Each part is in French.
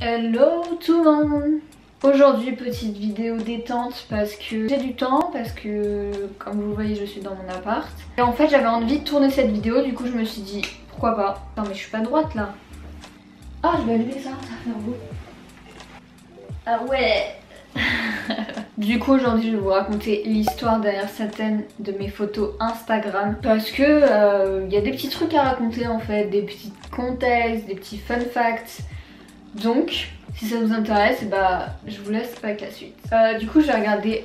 Hello tout le monde. Aujourd'hui petite vidéo détente parce que j'ai du temps, parce que comme vous voyez je suis dans mon appart. Et en fait j'avais envie de tourner cette vidéo, du coup je me suis dit pourquoi pas. Non mais je suis pas droite là. Ah je vais allumer ça, ça va faire beau. Ah ouais. Du coup aujourd'hui je vais vous raconter l'histoire derrière certaines de mes photos Instagram. Parce que y a des petits trucs à raconter en fait, des petits contextes, des petits fun facts. Donc si ça vous intéresse, bah je vous laisse avec la suite. Du coup j'ai regardé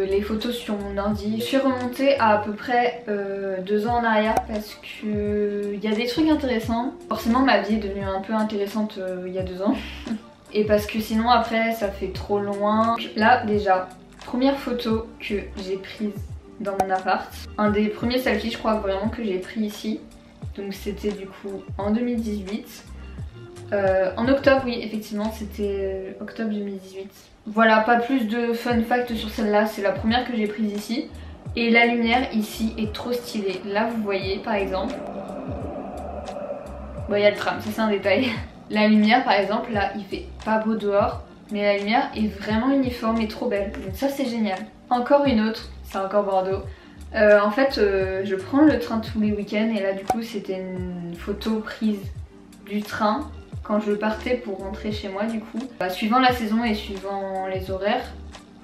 les photos sur mon ordi. Je suis remontée à peu près 2 ans en arrière parce que il y a des trucs intéressants. Forcément ma vie est devenue un peu intéressante il y a 2 ans. Et parce que sinon après ça fait trop loin. Là déjà, première photo que j'ai prise dans mon appart. Un des premiers selfies je crois vraiment que j'ai pris ici. Donc c'était du coup en 2018. En octobre, oui, effectivement, c'était octobre 2018. Voilà, pas plus de fun fact sur celle-là, c'est la première que j'ai prise ici. Et la lumière ici est trop stylée. Là, vous voyez, par exemple... Bon, il y a le tram, ça c'est un détail. La lumière, par exemple, là, il fait pas beau dehors, mais la lumière est vraiment uniforme et trop belle. Donc ça, c'est génial. Encore une autre, c'est encore Bordeaux. En fait, je prends le train tous les week-ends et là, du coup, c'était une photo prise du train. Quand je partais pour rentrer chez moi du coup, suivant la saison et suivant les horaires,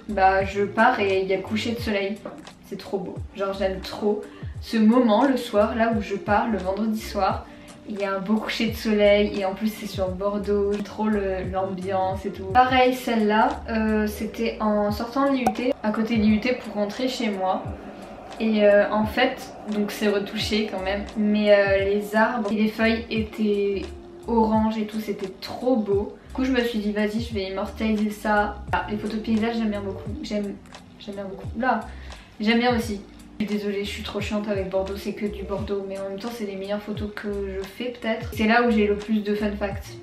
je pars et il y a le coucher de soleil. C'est trop beau, genre j'aime trop ce moment le soir, là où je pars le vendredi soir. Il y a un beau coucher de soleil et en plus c'est sur Bordeaux, j'aime trop l'ambiance et tout. Pareil celle-là, c'était en sortant de l'IUT, à côté de l'IUT pour rentrer chez moi. Et en fait, donc c'est retouché quand même, mais les arbres et les feuilles étaient... orange et tout, c'était trop beau. Du coup je me suis dit vas-y je vais immortaliser ça. Les photos de paysage j'aime bien beaucoup. J'aime bien beaucoup. Là, j'aime bien aussi. Je suis désolée, je suis trop chiante avec Bordeaux, c'est que du Bordeaux. Mais en même temps c'est les meilleures photos que je fais peut-être. C'est là où j'ai le plus de fun facts.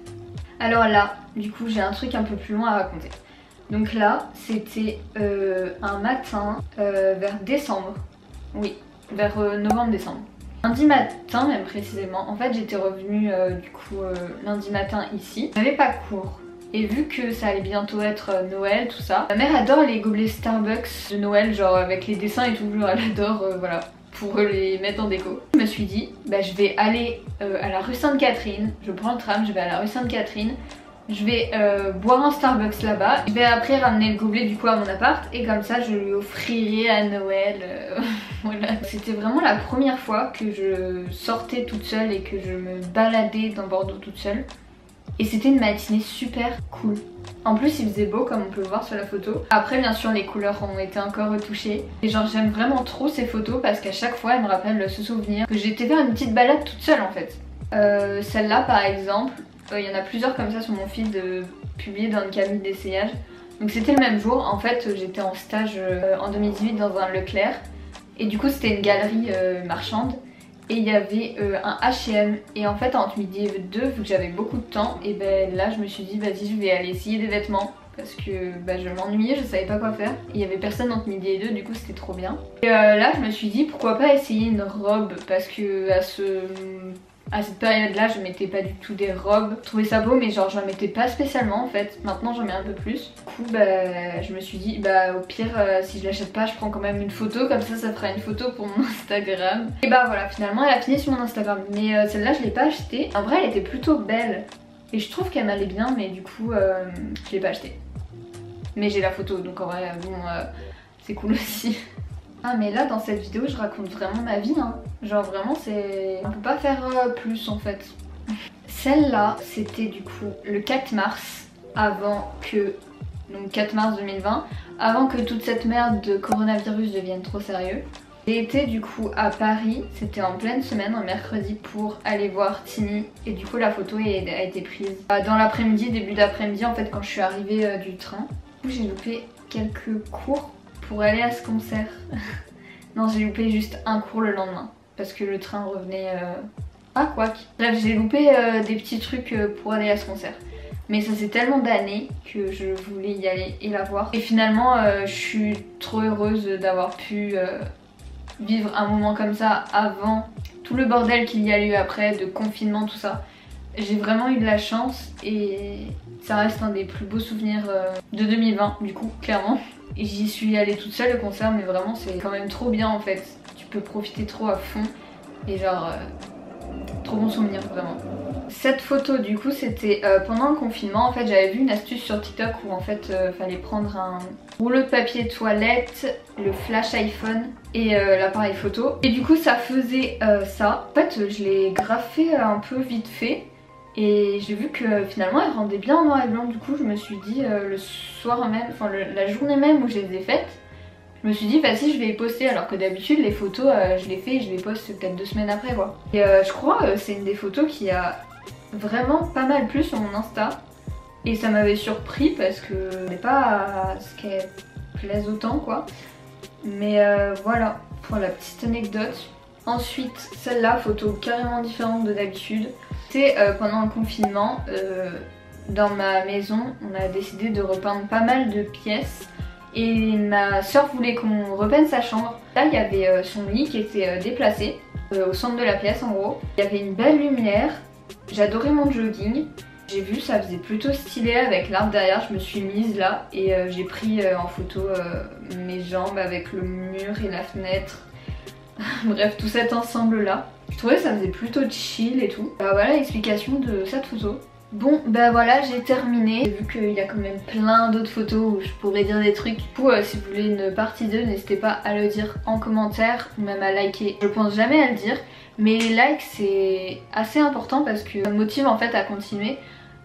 Alors là, du coup j'ai un truc un peu plus loin à raconter. Donc là, c'était un matin vers décembre. Oui, vers novembre-décembre. Lundi matin même précisément, en fait j'étais revenue lundi matin ici. J'avais pas cours et vu que ça allait bientôt être Noël tout ça, ma mère adore les gobelets Starbucks de Noël genre avec les dessins et tout, genre elle adore voilà, pour les mettre en déco. Je me suis dit je vais aller à la rue Sainte-Catherine, je prends le tram, je vais à la rue Sainte-Catherine. Je vais boire un Starbucks là-bas. Je vais après ramener le gobelet du coup à mon appart. Et comme ça je lui offrirai à Noël. Voilà. C'était vraiment la première fois que je sortais toute seule et que je me baladais dans Bordeaux toute seule. Et c'était une matinée super cool. En plus il faisait beau comme on peut le voir sur la photo. Après bien sûr les couleurs ont été encore retouchées. Et genre j'aime vraiment trop ces photos parce qu'à chaque fois elles me rappellent ce souvenir que j'étais faire une petite balade toute seule en fait. Celle-là par exemple. Il y en a plusieurs comme ça sur mon feed publiés dans une cabine d'essayage. Donc c'était le même jour, en fait j'étais en stage en 2018 dans un Leclerc. Et du coup c'était une galerie marchande. Et il y avait un H&M. Et en fait entre midi et 2, vu que j'avais beaucoup de temps, et là je me suis dit vas-y je vais aller essayer des vêtements. Parce que je m'ennuyais, je savais pas quoi faire. Et il y avait personne entre midi et 2, du coup c'était trop bien. Et là je me suis dit pourquoi pas essayer une robe. Parce que à cette période là je mettais pas du tout des robes. Je trouvais ça beau mais genre j'en mettais pas spécialement en fait. Maintenant j'en mets un peu plus. Du coup je me suis dit au pire si je l'achète pas je prends quand même une photo. Comme ça fera une photo pour mon Instagram. Et voilà finalement elle a fini sur mon Instagram. Mais celle-là je l'ai pas achetée. En vrai elle était plutôt belle. Et je trouve qu'elle m'allait bien mais du coup je l'ai pas achetée. Mais j'ai la photo donc en vrai bon c'est cool aussi. Ah mais là dans cette vidéo je raconte vraiment ma vie hein. Genre vraiment c'est... On peut pas faire plus en fait. Celle-là c'était du coup le 4 mars avant que... Donc 4 mars 2020, avant que toute cette merde de coronavirus devienne trop sérieux. J'ai été du coup à Paris, c'était en pleine semaine, un mercredi pour aller voir Tini. Et du coup la photo a été prise dans l'après-midi, début d'après-midi en fait quand je suis arrivée du train. Du coup j'ai loupé quelques cours pour aller à ce concert. Non j'ai loupé juste un cours le lendemain parce que le train revenait quoique. Bref j'ai loupé des petits trucs pour aller à ce concert. Mais ça c'est tellement d'années que je voulais y aller et la voir. Et finalement je suis trop heureuse d'avoir pu vivre un moment comme ça avant tout le bordel qu'il y a eu après, de confinement tout ça. J'ai vraiment eu de la chance et Ça reste un des plus beaux souvenirs de 2020 du coup, clairement. Et j'y suis allée toute seule au concert, mais vraiment c'est quand même trop bien en fait. Tu peux profiter trop à fond et genre trop bon souvenir vraiment. Cette photo du coup c'était pendant le confinement. En fait j'avais vu une astuce sur TikTok où en fait fallait prendre un rouleau de papier toilette, le flash iPhone et l'appareil photo. Et du coup ça faisait ça. En fait je l'ai graffé un peu vite fait. Et j'ai vu que finalement elle rendait bien en noir et blanc. Du coup je me suis dit le soir même, enfin la journée même où je les ai faites, je me suis dit vas-y je vais les poster, alors que d'habitude les photos je les fais et je les poste peut-être 2 semaines après quoi. Et je crois c'est une des photos qui a vraiment pas mal plu sur mon Insta. Et ça m'avait surpris parce que c'est pas ce qu'elle plaise autant quoi. Mais voilà pour la petite anecdote. Ensuite celle-là, photo carrément différente de d'habitude. C'était pendant le confinement, dans ma maison, on a décidé de repeindre pas mal de pièces. Et ma soeur voulait qu'on repeigne sa chambre. Là il y avait son lit qui était déplacé au centre de la pièce en gros. Il y avait une belle lumière, j'adorais mon jogging. J'ai vu ça faisait plutôt stylé avec l'arbre derrière, je me suis mise là et j'ai pris en photo mes jambes avec le mur et la fenêtre. Bref, tout cet ensemble là. Je trouvais que ça faisait plutôt chill et tout. Voilà l'explication de cette photo. Bon bah voilà, j'ai terminé. J'ai vu qu'il y a quand même plein d'autres photos où je pourrais dire des trucs. Du coup si vous voulez une partie 2, n'hésitez pas à le dire en commentaire ou même à liker. Je pense jamais à le dire, mais les likes c'est assez important parce que ça me motive en fait à continuer.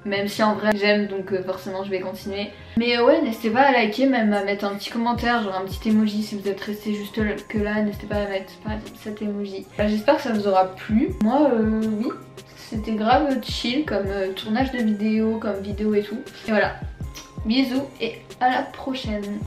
Même si en vrai j'aime, donc forcément je vais continuer. Mais ouais, n'hésitez pas à liker, même à mettre un petit commentaire, genre un petit emoji si vous êtes resté juste que là. N'hésitez pas à mettre par exemple cet emoji. J'espère que ça vous aura plu. Moi oui, c'était grave chill comme tournage de vidéo, comme vidéo et tout. Et voilà, bisous et à la prochaine.